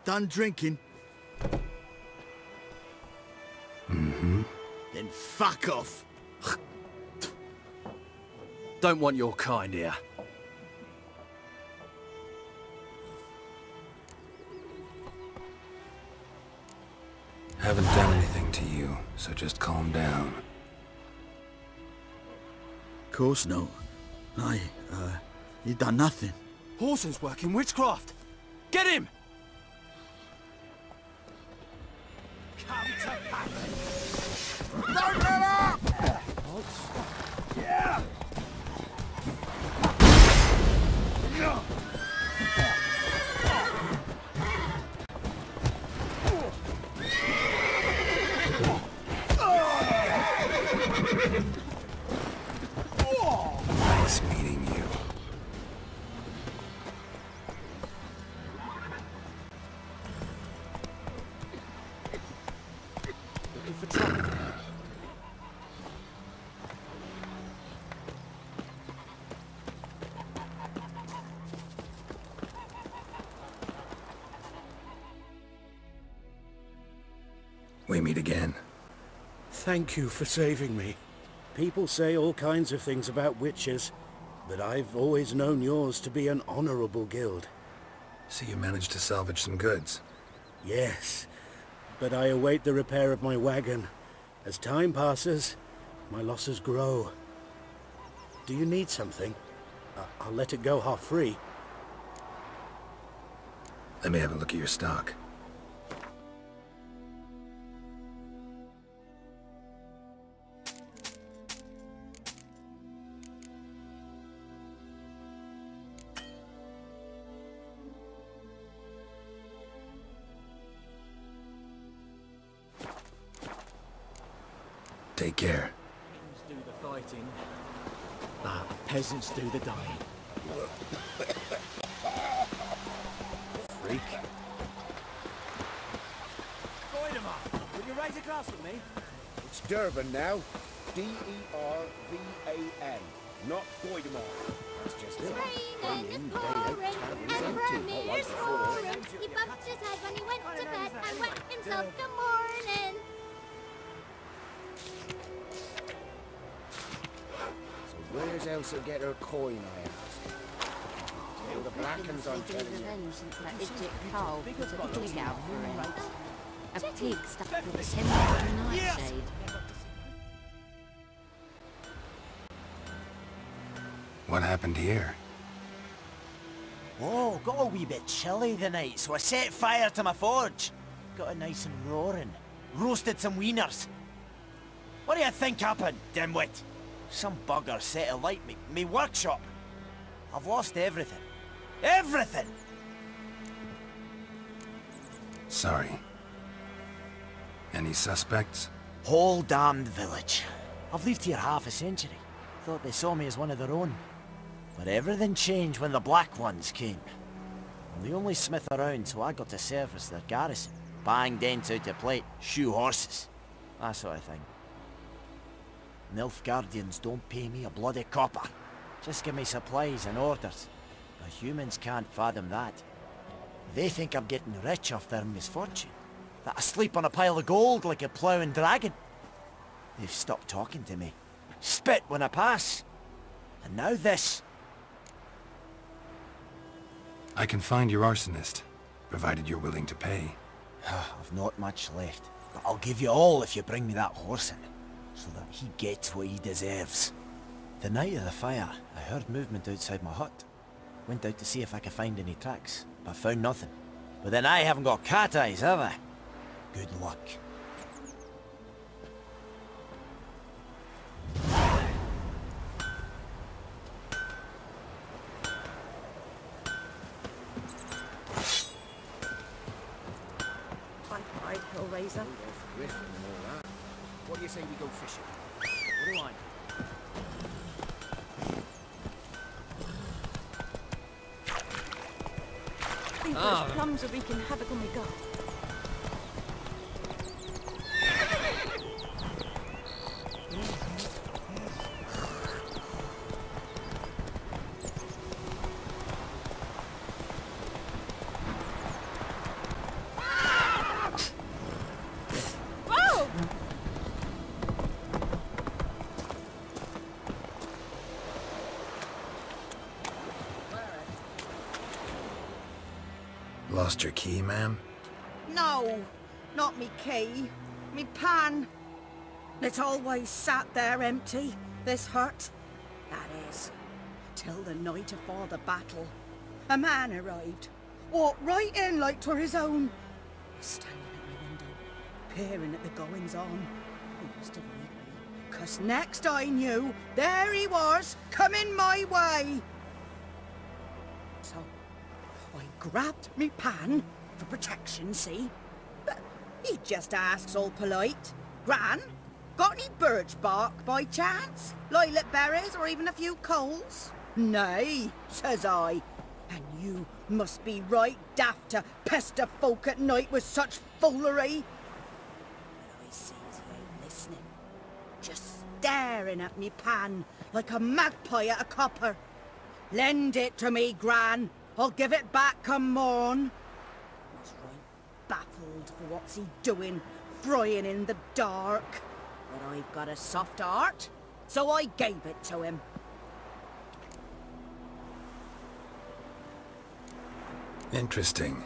Done drinking? Mm-hmm. Then fuck off. Don't want your kind here. Haven't done anything to you, so just calm down. Of course no. You done nothing. Horson's working witchcraft. Get him! Come to Paris. Don't get up! Yeah! Nice meeting you. Looking for trouble. We meet again. Thank you for saving me. People say all kinds of things about witches, but I've always known yours to be an honorable guild. So you managed to salvage some goods. Yes, but I await the repair of my wagon. As time passes, my losses grow. Do you need something? I'll let it go half-free. Let me have a look at your stock. Take care. Humans do the fighting. Peasants do the dying. Freak. Goidemar, will you raise a glass with me? It's Durban now. D-E-R-V-A-N. Not Goidemar. That's just it. Day in, day out, taverns empty. Not like before. He bumped his head when he went to bed and wet himself the morning. So where's Elsa get her coin, I ask? Tell the Blackens I'm telling you. Since that idiot Carl put a pig out for him. A pig stuck with a semi nightshade. What happened here? Oh, got a wee bit chilly the night, so I set fire to my forge. Got it nice and roaring. Roasted some wieners. What do you think happened, dimwit? Some bugger set alight me workshop. I've lost everything. Everything! Sorry. Any suspects? Whole damned village. I've lived here half a century. Thought they saw me as one of their own. But everything changed when the Black Ones came. I'm the only smith around, so I got to service their garrison. Bang dents out of plate, shoe horses. That sort of thing. Nilfgaardians don't pay me a bloody copper. Just give me supplies and orders. But humans can't fathom that. They think I'm getting rich off their misfortune. That I sleep on a pile of gold like a ploughing dragon. They've stopped talking to me. Spit when I pass. And now this. I can find your arsonist, provided you're willing to pay. I've not much left, but I'll give you all if you bring me that horse in, so that he gets what he deserves. The night of the fire, I heard movement outside my hut. Went out to see if I could find any tracks, but found nothing. But then I haven't got cat eyes, have I? Good luck. Hellraiser. What do you say we go fishing? What do I know? Think those plums are wreaking havoc on my gut. Lost your key, ma'am? No, not me key. Me pan. It always sat there empty, this hut. That is, till the night afore the battle. A man arrived, walked right in like 'twere his own. Standing at my window, peering at the goings-on. He must have read me, 'cause next I knew, there he was, coming my way. So, I grabbed me pan, for protection, see? But he just asks all polite, Gran, got any birch bark by chance? Lilac berries or even a few coals? Nay, says I. And you must be right daft to pester folk at night with such foolery. But I sees he ain't listening. Just staring at me pan like a magpie at a copper. Lend it to me, Gran. I'll give it back come morn. I was right baffled for what's he doing, frying in the dark. But I've got a soft heart, so I gave it to him. Interesting.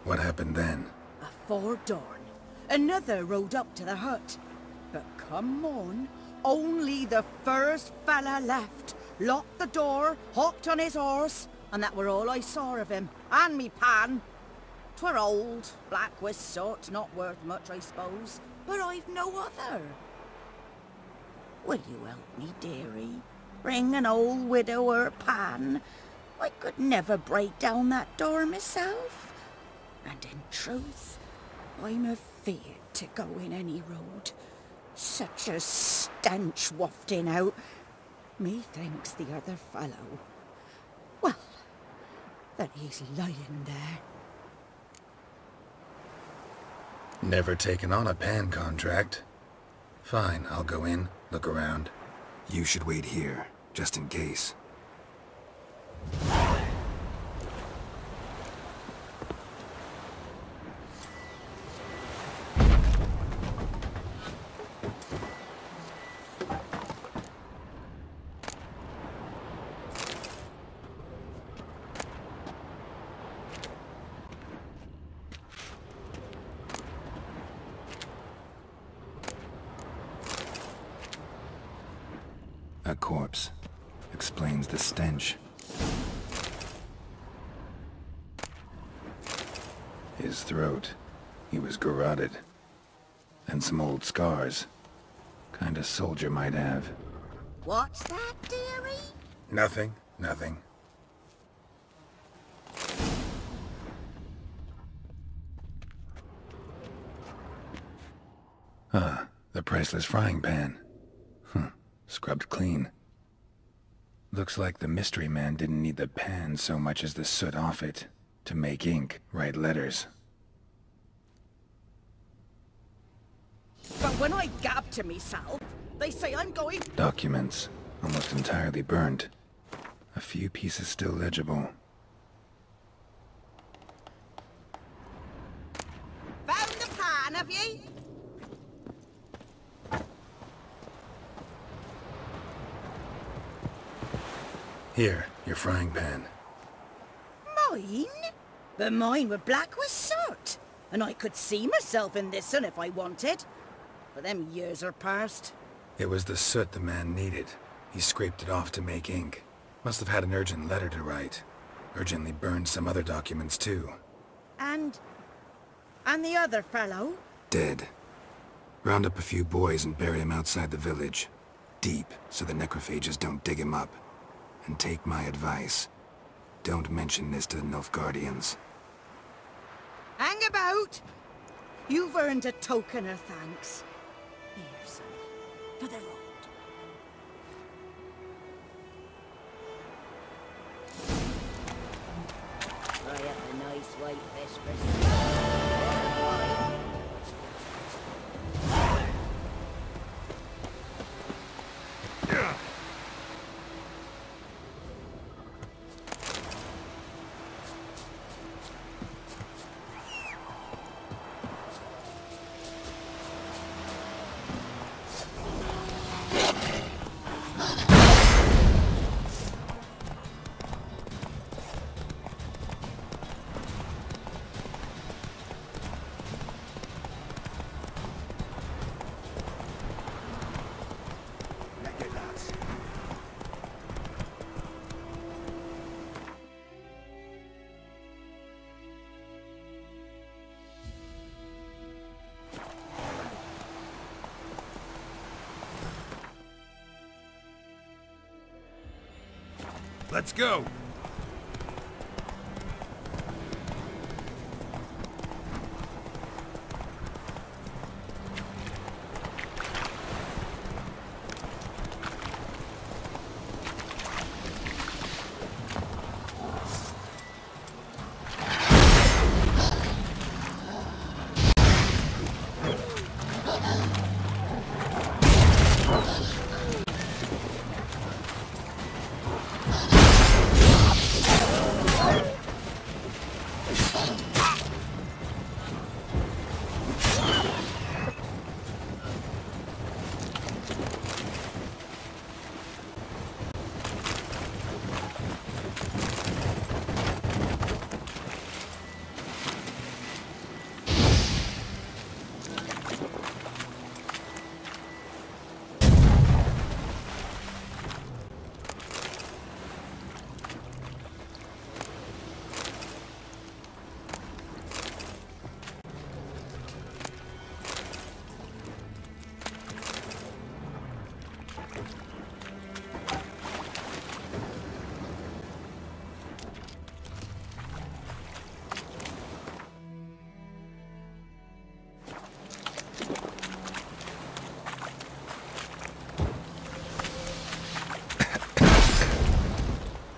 What happened then? Afore dawn, another rode up to the hut. But come morn, only the first fella left. Locked the door, hopped on his horse, and that were all I saw of him, and me pan. 'Twere old, black with soot, not worth much, I suppose, but I've no other. Will you help me, dearie? Bring an old widower pan? I could never break down that door myself. And in truth, I'm afeard to go in any road. Such a stench wafting out. Methinks the other fellow, well, that he's lying there. Never taken on a pan contract. Fine, I'll go in, look around. You should wait here, just in case. A corpse. Explains the stench. His throat. He was garroted. And some old scars. Kind of soldier might have. What's that, dearie? Nothing. Nothing. Ah, the priceless frying pan. Scrubbed clean. Looks like the mystery man didn't need the pan so much as the soot off it to make ink, write letters. But when I gab to myself, they say I'm going... Documents, almost entirely burned. A few pieces still legible. Found the pan, have ye? Here, your frying pan. Mine? But mine were black with soot. And I could see myself in this one if I wanted. But them years are past. It was the soot the man needed. He scraped it off to make ink. Must have had an urgent letter to write. Urgently burned some other documents too. And the other fellow? Dead. Round up a few boys and bury him outside the village. Deep, so the necrophages don't dig him up. And take my advice. Don't mention this to the Nilfgaardians. Hang about! You've earned a token of thanks. Here, son, for the road. Fry up a nice white fish for Let's go!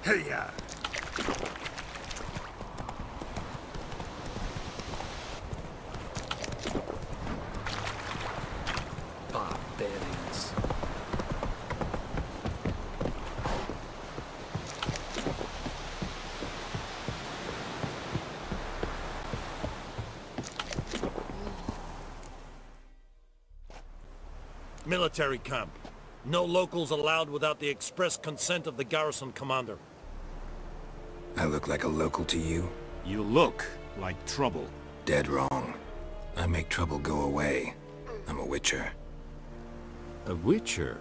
Hey-ya! Barbarians. Military camp. No locals allowed without the express consent of the garrison commander. I look like a local to you? You look like trouble. Dead wrong. I make trouble go away. I'm a witcher. A witcher?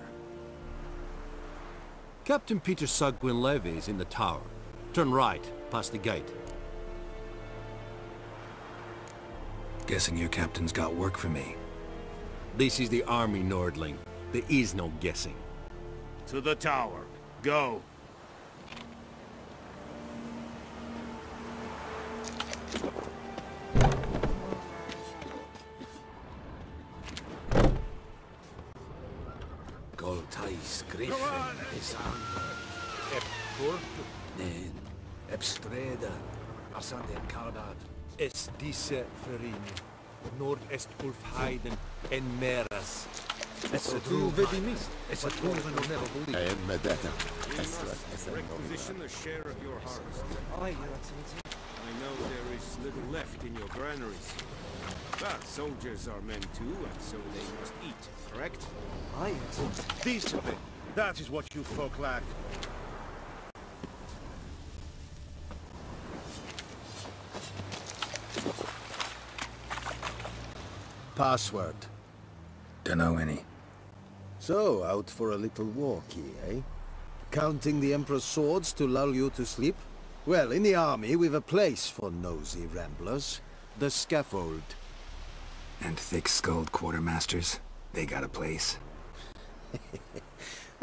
Captain Peter Sagwin Levy is in the tower. Turn right, past the gate. Guessing your captain's got work for me. This is the army, Nordling. There is no guessing. To the tower. Go. Goltais Griffin is Ep Corp? Nen, Ebstreda, Arsande Cardad. Es disse Ferini. Nord est Ulf Heiden en Meras. Es a true vidi mist. Es a true and never believe. I am Medetta. Requisition a share of your harvest. Aye, Your Excellency. I know there is little left in your granaries. But soldiers are men too, and so they must eat, correct? Aye, Your Excellency. Discipline. That is what you folk lack. Password. Dunno any. So, out for a little walk here, eh? Counting the Emperor's swords to lull you to sleep? Well, in the army we've a place for nosy ramblers. The scaffold. And thick-skulled quartermasters. They got a place.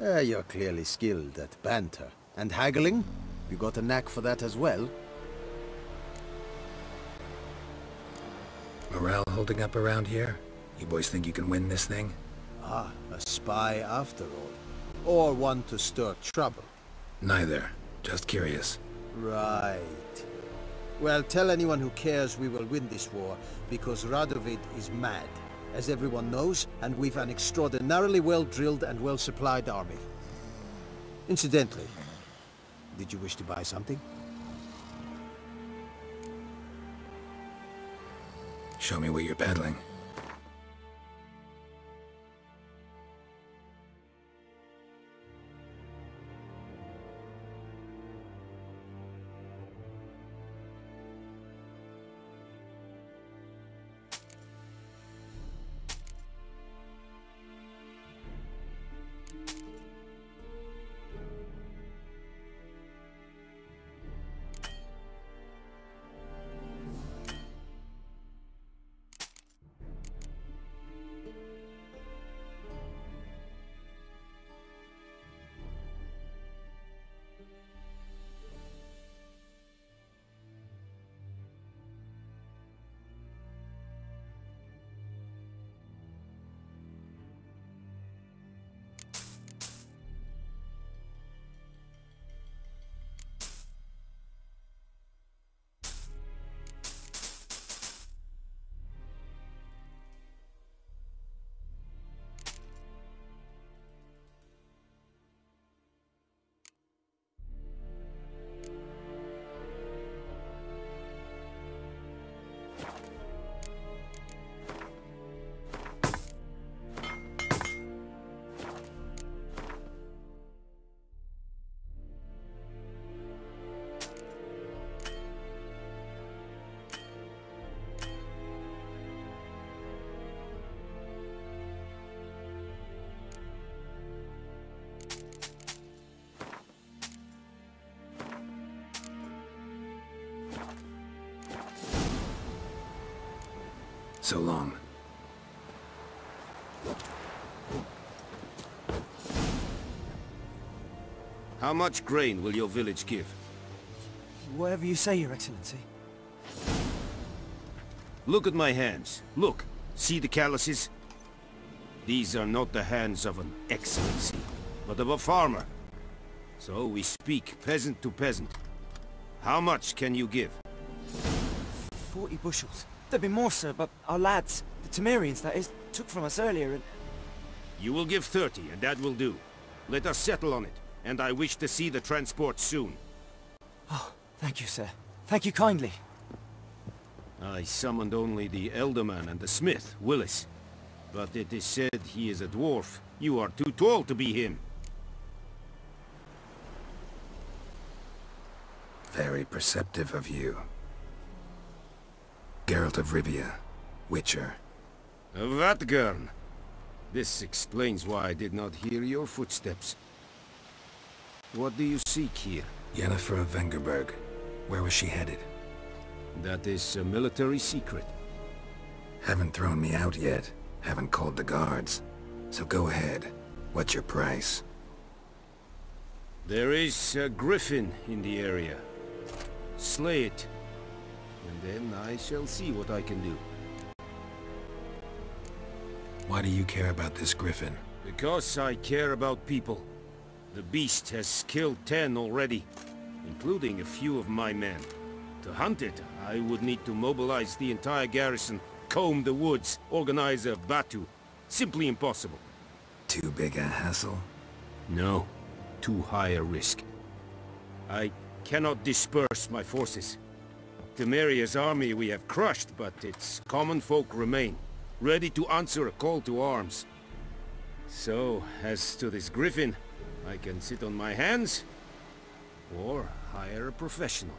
You're clearly skilled at banter. And haggling? You got a knack for that as well? Morale holding up around here? You boys think you can win this thing? Ah, a spy after all. Or one to stir trouble. Neither. Just curious. Right. Well, tell anyone who cares we will win this war, because Radovid is mad, as everyone knows, and we've an extraordinarily well-drilled and well-supplied army. Incidentally, did you wish to buy something? Show me what you're peddling. So long. How much grain will your village give? Whatever you say, Your Excellency. Look at my hands. Look. See the calluses? These are not the hands of an excellency, but of a farmer. So we speak peasant to peasant. How much can you give? 40 bushels. There'd be more, sir, but our lads, the Temerians that is, took from us earlier and... You will give 30, and that will do. Let us settle on it, and I wish to see the transport soon. Oh, thank you, sir. Thank you kindly. I summoned only the Elderman and the smith, Willis. But it is said he is a dwarf. You are too tall to be him. Very perceptive of you. Geralt of Rivia, Witcher. Vatgern. This explains why I did not hear your footsteps. What do you seek here? Yennefer of Vengerberg. Where was she headed? That is a military secret. Haven't thrown me out yet. Haven't called the guards. So go ahead. What's your price? There is a griffin in the area. Slay it. And then I shall see what I can do. Why do you care about this griffin? Because I care about people. The beast has killed 10 already, including a few of my men. To hunt it, I would need to mobilize the entire garrison, comb the woods, organize a batu. Simply impossible. Too big a hassle? No. Too high a risk. I cannot disperse my forces. Temeria's army we have crushed, but its common folk remain, ready to answer a call to arms. So, as to this griffin, I can sit on my hands, or hire a professional.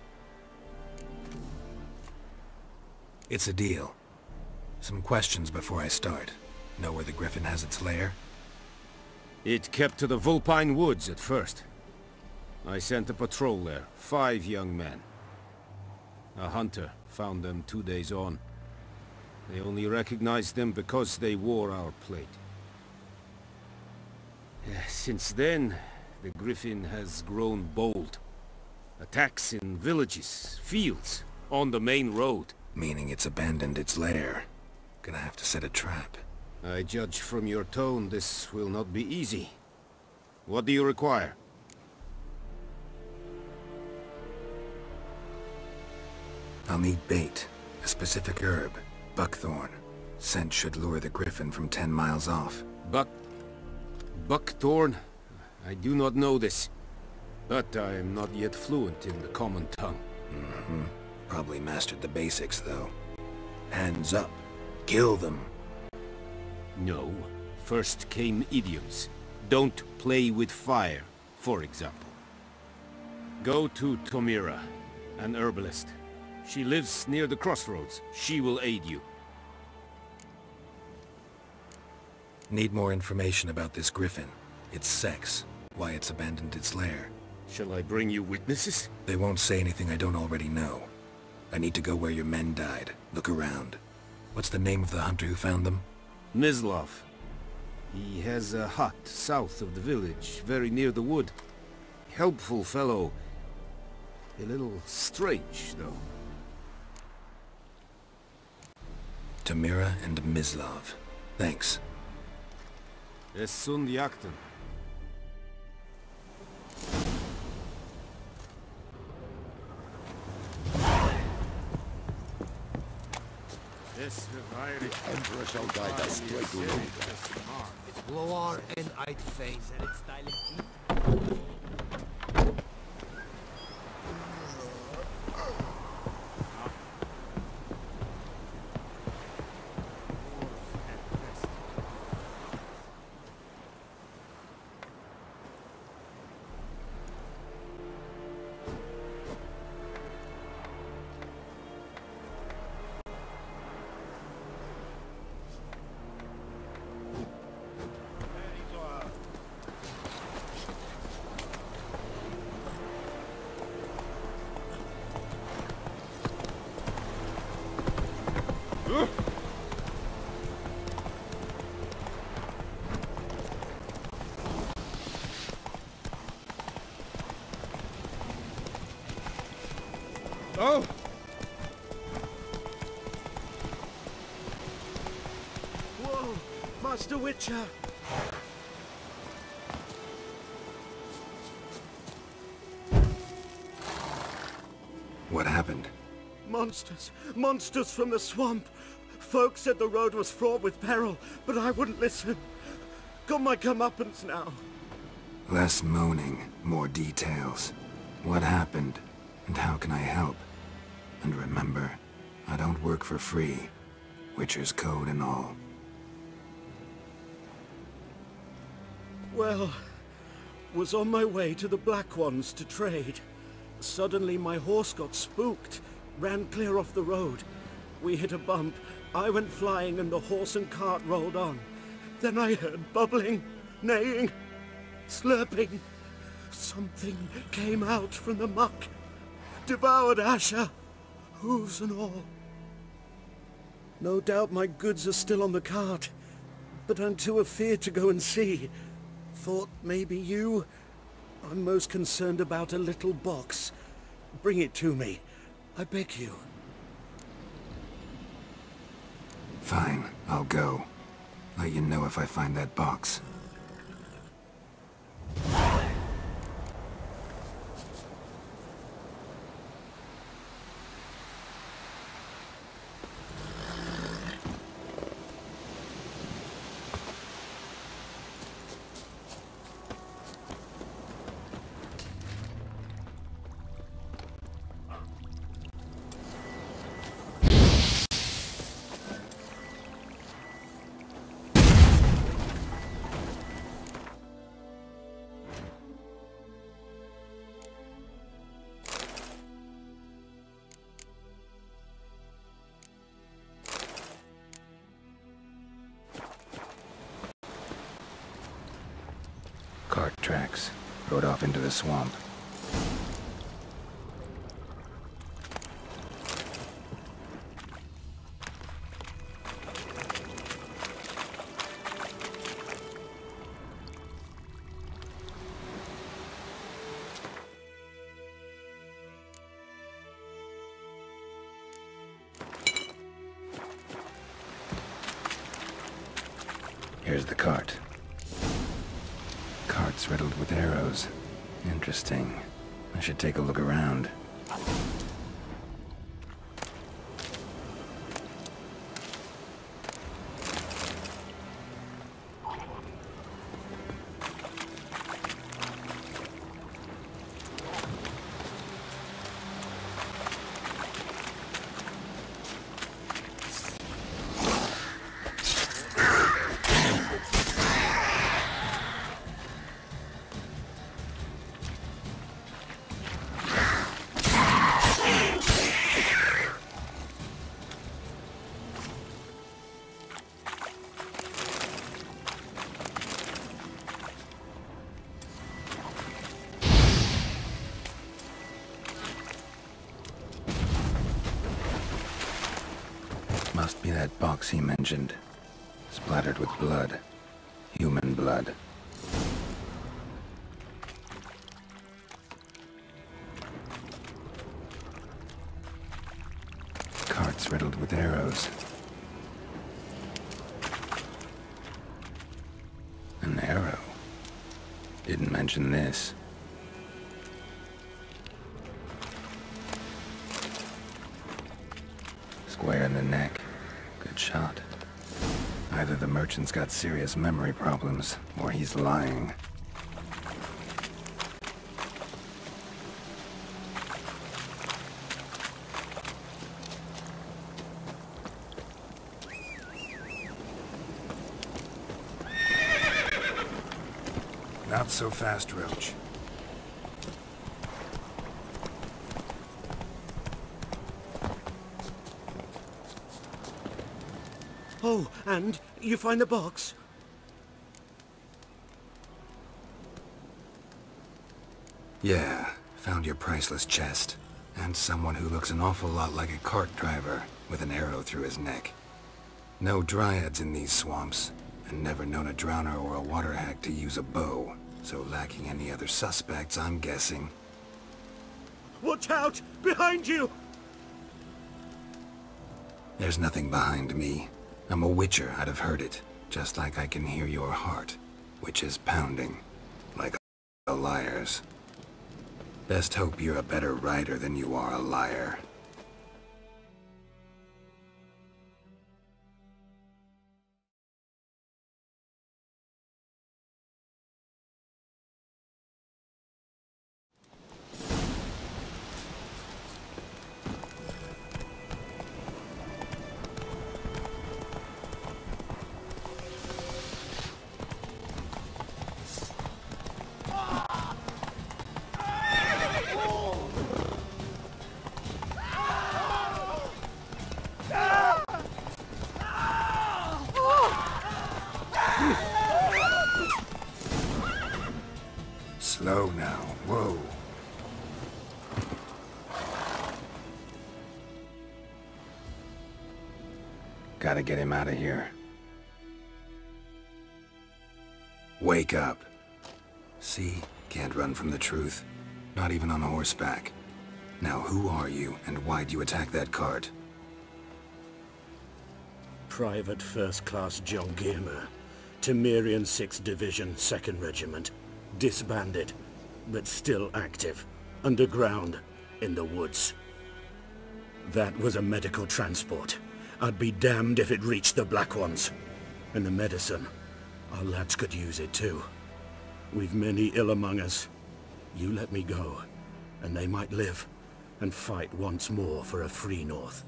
It's a deal. Some questions before I start. Know where the griffin has its lair? It kept to the Vulpine Woods at first. I sent a patrol there, 5 young men. A hunter found them 2 days on. They only recognized them because they wore our plate. Since then, the griffin has grown bold. Attacks in villages, fields, on the main road. Meaning it's abandoned its lair. Gonna have to set a trap. I judge from your tone this will not be easy. What do you require? I'll need bait. A specific herb. Buckthorn. Scent should lure the griffin from 10 miles off. Buckthorn? I do not know this. But I am not yet fluent in the common tongue. Mm-hmm. Probably mastered the basics, though. Hands up. Kill them. No. First came idioms. Don't play with fire, for example. Go to Tomira, an herbalist. She lives near the crossroads. She will aid you. Need more information about this griffin. Its sex. Why it's abandoned its lair. Shall I bring you witnesses? They won't say anything I don't already know. I need to go where your men died. Look around. What's the name of the hunter who found them? Mislav. He has a hut south of the village, very near the wood. Helpful fellow. A little strange, though. Tomira and Mislav. Thanks. Es sunt jakten. The Emperor shall guide us straight to Rome. It's Bloar and I'd face. And it's styling Oh! Whoa! Master Witcher! What happened? Monsters! Monsters from the swamp! Folk said the road was fraught with peril, but I wouldn't listen. Got my comeuppance now. Less moaning, more details. What happened, and how can I help? And remember, I don't work for free. Witcher's code and all. Well, was on my way to the Black Ones to trade. Suddenly my horse got spooked, ran clear off the road. We hit a bump, I went flying and the horse and cart rolled on. Then I heard bubbling, neighing, slurping. Something came out from the muck, devoured Asher, hooves and all. No doubt my goods are still on the cart, but I'm too afeard to go and see. Thought maybe you... I'm most concerned about a little box. Bring it to me, I beg you. Fine, I'll go. Let you know if I find that box. Cart tracks. Rode off into the swamp. Here's the cart. Cart's riddled with arrows. Interesting. I should take a look around. Must be that box he mentioned. Splattered with blood. Human blood. Cart's riddled with arrows. An arrow. Didn't mention this. Square in the neck. Good shot. Either the merchant's got serious memory problems, or he's lying. Not so fast, Roach. Oh, and you find the box? Yeah, found your priceless chest. And someone who looks an awful lot like a cart driver, with an arrow through his neck. No dryads in these swamps, and never known a drowner or a water hag to use a bow. So lacking any other suspects, I'm guessing. Watch out! Behind you! There's nothing behind me. I'm a witcher, I'd have heard it. Just like I can hear your heart, which is pounding. Like a liar's. Best hope you're a better rider than you are a liar. Slow now, whoa. Gotta get him out of here. Wake up. See? Can't run from the truth. Not even on horseback. Now who are you, and why'd you attack that cart? Private First Class John Giermer, Temerian 6th Division, 2nd Regiment. Disbanded, but still active. Underground, in the woods. That was a medical transport. I'd be damned if it reached the Black Ones. And the medicine, our lads could use it too. We've many ill among us. You let me go, and they might live, and fight once more for a free North.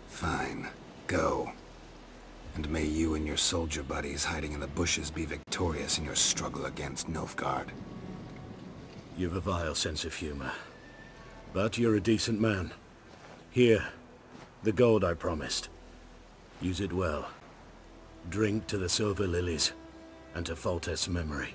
Fine. Go. And may you and your soldier buddies hiding in the bushes be victorious in your struggle against Nilfgaard. You've a vile sense of humor. But you're a decent man. Here, the gold I promised. Use it well. Drink to the silver lilies, and to Foltest's memory.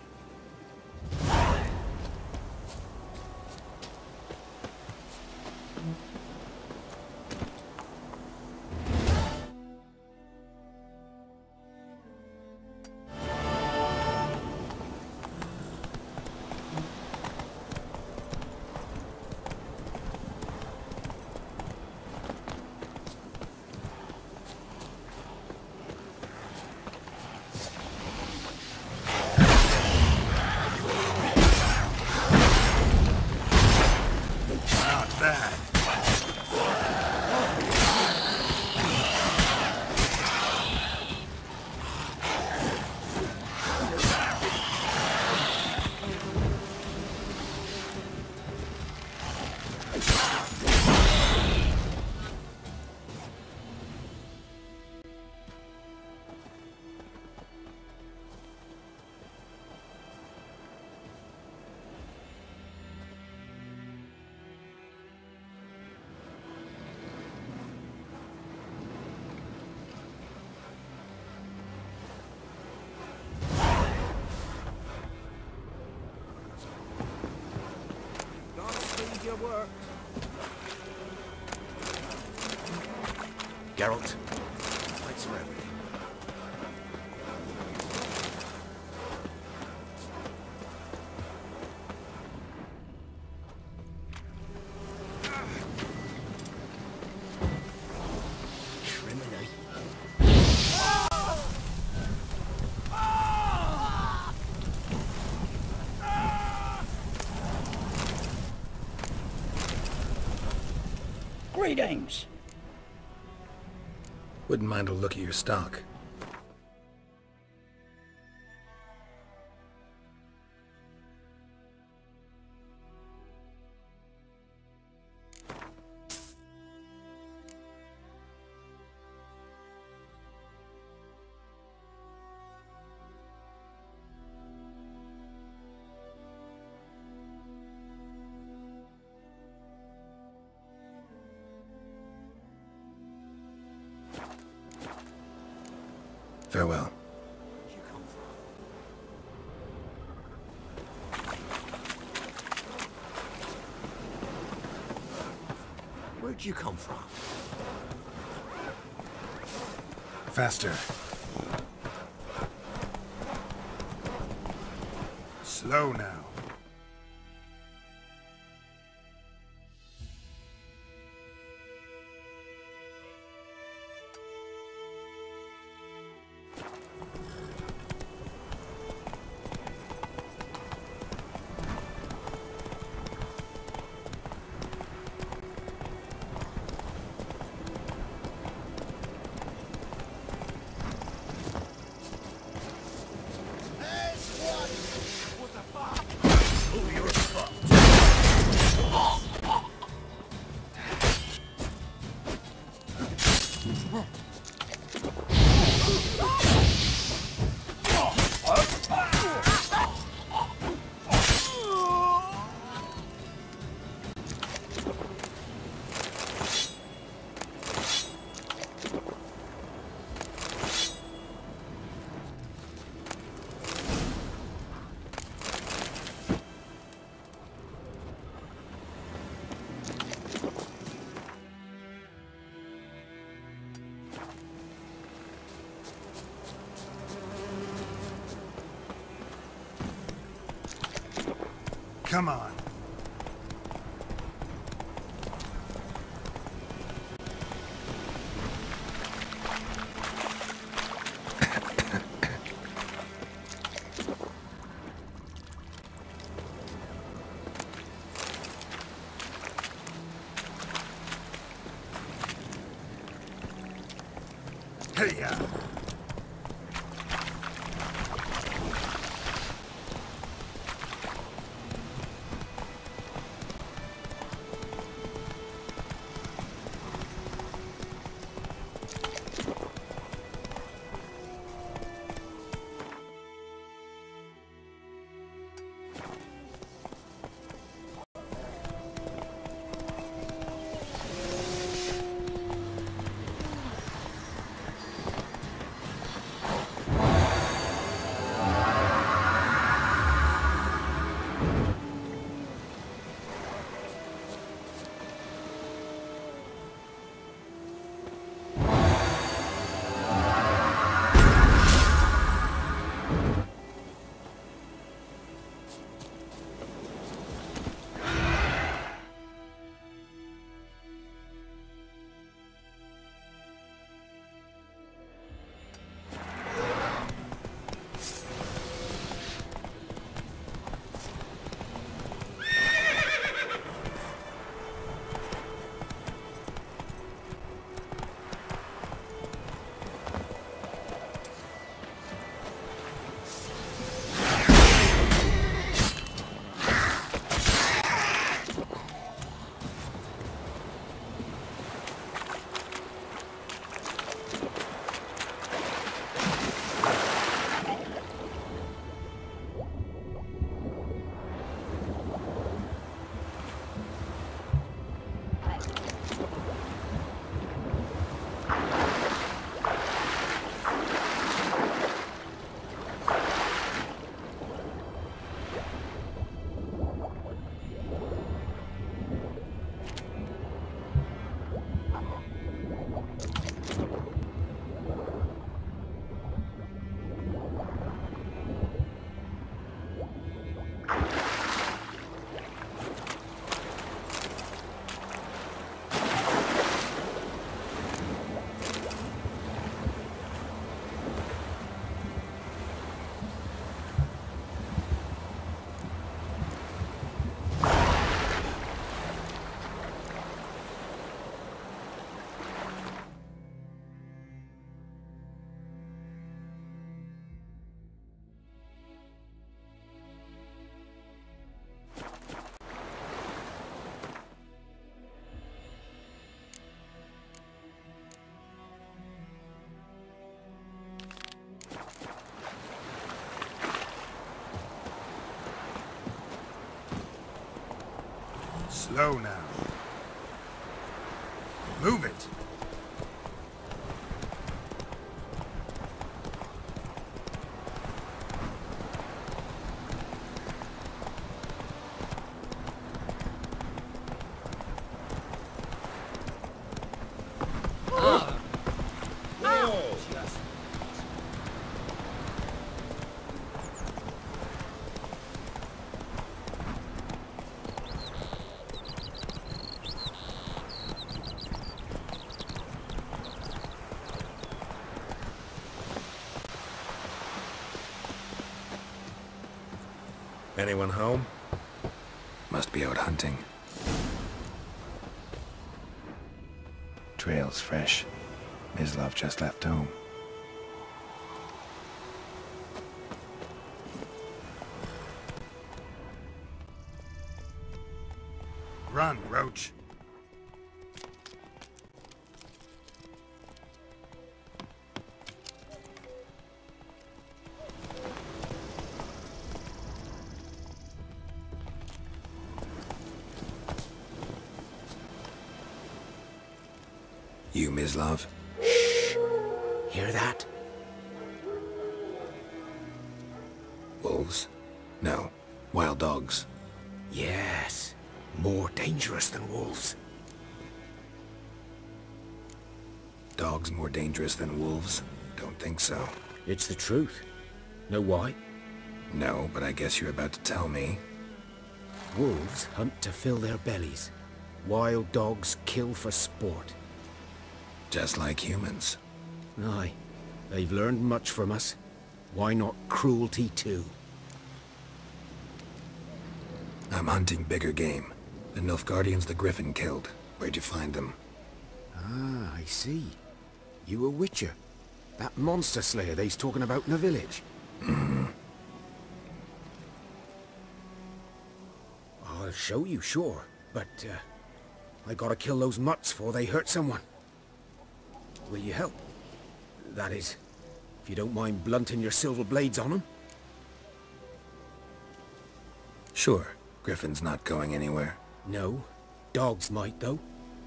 Geralt, thanks for everything. Greetings. Wouldn't mind a look at your stock. Farewell. Where'd you come from? Faster. Slow now. Come on. Hey-ya! Slow now. Move it. Anyone home? Must be out hunting. Trail's fresh. Mislav just left home. Run, Roach. You, Mislav? Hear that? Wolves? No. Wild dogs. Yes. More dangerous than wolves. Dogs more dangerous than wolves? Don't think so. It's the truth. Know why? No, but I guess you're about to tell me. Wolves hunt to fill their bellies. Wild dogs kill for sport. Just like humans. Aye. They've learned much from us. Why not cruelty too? I'm hunting bigger game. The Nilfgaardians the Griffin killed. Where'd you find them? Ah, I see. You a witcher. That monster slayer they's talking about in the village. I'll show you, sure. But, I gotta kill those mutts before they hurt someone. Will you help? That is, if you don't mind blunting your silver blades on them. Sure. Griffin's not going anywhere. No. Dogs might, though.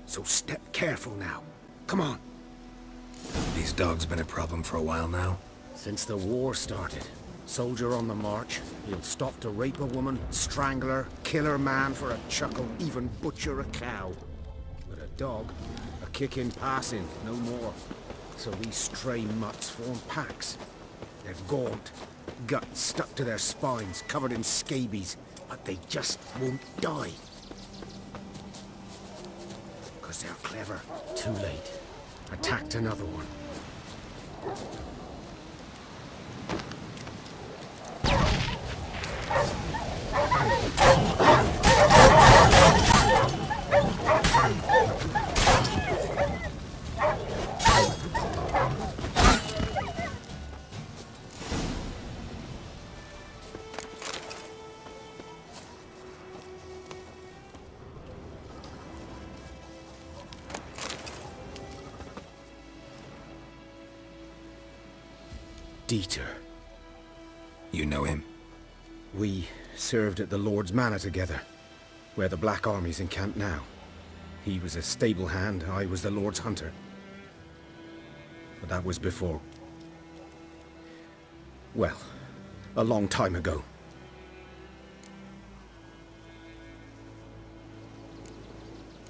So step careful now. Come on. These dogs been a problem for a while now? Since the war started. Soldier on the march. He'll stop to rape a woman, strangle her, kill her man for a chuckle, even butcher a cow. But a dog, a kick in passing, no more. So these stray mutts form packs. They're gaunt, guts stuck to their spines, covered in scabies, but they just won't die. 'Cause they're clever. Too late. Attacked another one. Dieter. You know him? We served at the Lord's Manor together, where the Black Army's encamped now. He was a stable hand, I was the Lord's hunter. But that was before... well, a long time ago.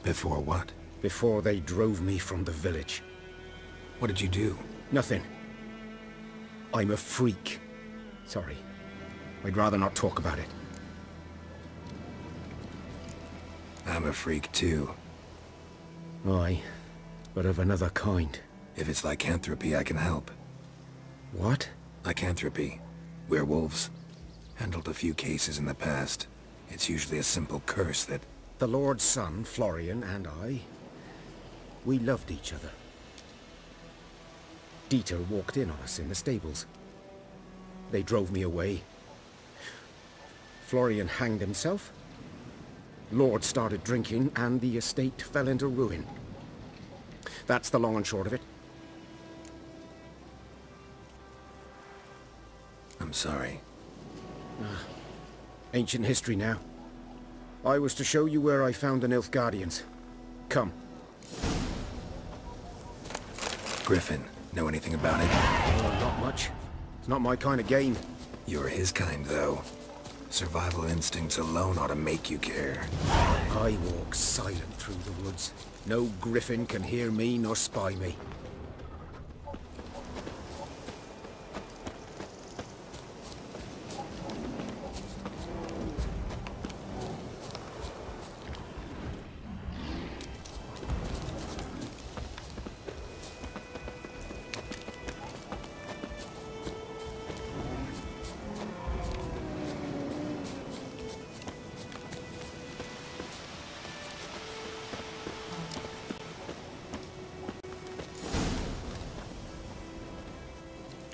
Before what? Before they drove me from the village. What did you do? Nothing. I'm a freak. Sorry. I'd rather not talk about it. I'm a freak too. Aye, but of another kind. If it's lycanthropy, I can help. What? Lycanthropy. Werewolves. Handled a few cases in the past. It's usually a simple curse that... The Lord's son, Florian, and I... we loved each other. Dieter walked in on us in the stables. They drove me away. Florian hanged himself. Lord started drinking, and the estate fell into ruin. That's the long and short of it. I'm sorry. Ancient history now. I was to show you where I found the Nilfgaardians. Come. Griffin, know anything about it? Not much. It's not my kind of game. You're his kind, though. Survival instincts alone ought to make you care. I walk silent through the woods. No griffin can hear me nor spy me.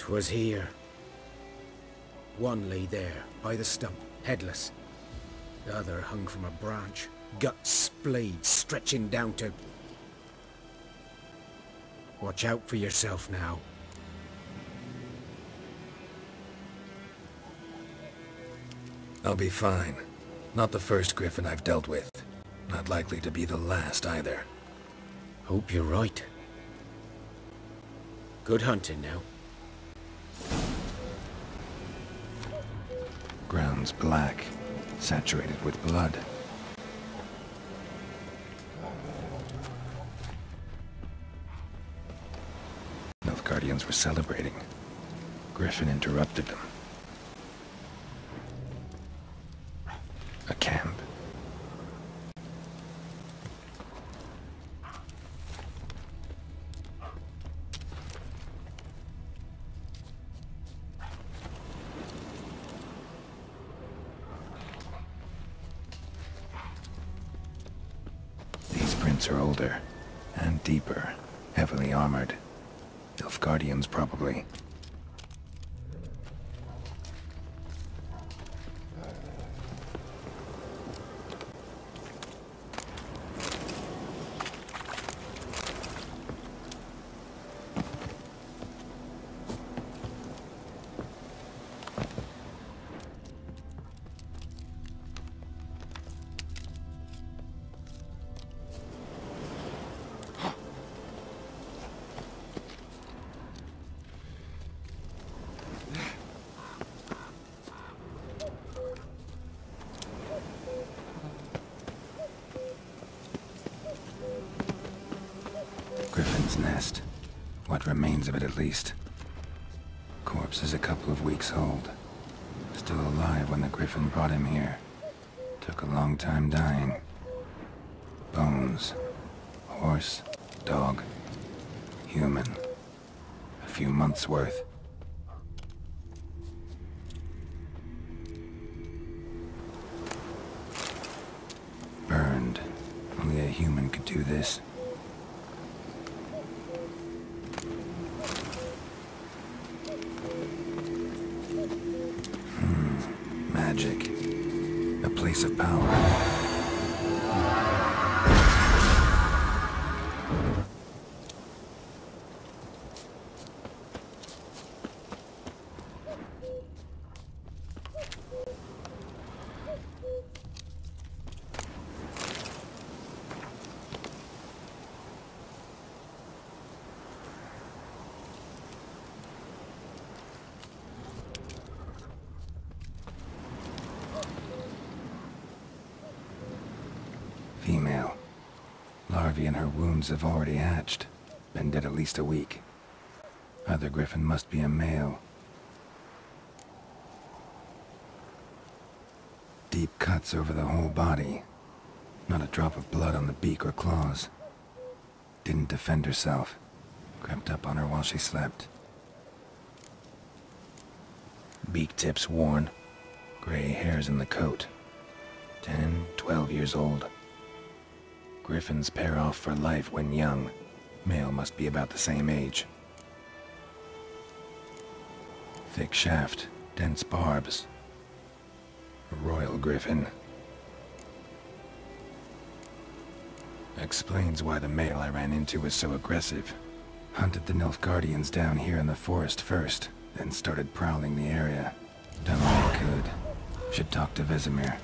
'Twas here. One lay there, by the stump, headless. The other hung from a branch, guts splayed, stretching down to... Watch out for yourself now. I'll be fine. Not the first griffin I've dealt with. Not likely to be the last either. Hope you're right. Good hunting now. Ground's black, saturated with blood. Nilfgaardians were celebrating. Griffin interrupted them. A camp. These prints are older and deeper, heavily armored. Nilfgaardians, probably. Griffin's nest. What remains of it, at least. Corpse is a couple of weeks old. Still alive when the griffin brought him here. Took a long time dying. Bones. Horse. Dog. Human. A few months' worth. Burned. Only a human could do this. Magic. A place of power. Female. Larvae in her wounds have already hatched. Been dead at least a week. Other griffin must be a male. Deep cuts over the whole body. Not a drop of blood on the beak or claws. Didn't defend herself. Crept up on her while she slept. Beak tips worn. Gray hairs in the coat. 10, 12 years old. Griffins pair off for life when young. Male must be about the same age. Thick shaft, dense barbs. A royal griffin. Explains why the male I ran into was so aggressive. Hunted the Nilfgaardians down here in the forest first, then started prowling the area. Done all I could. Should talk to Vesemir.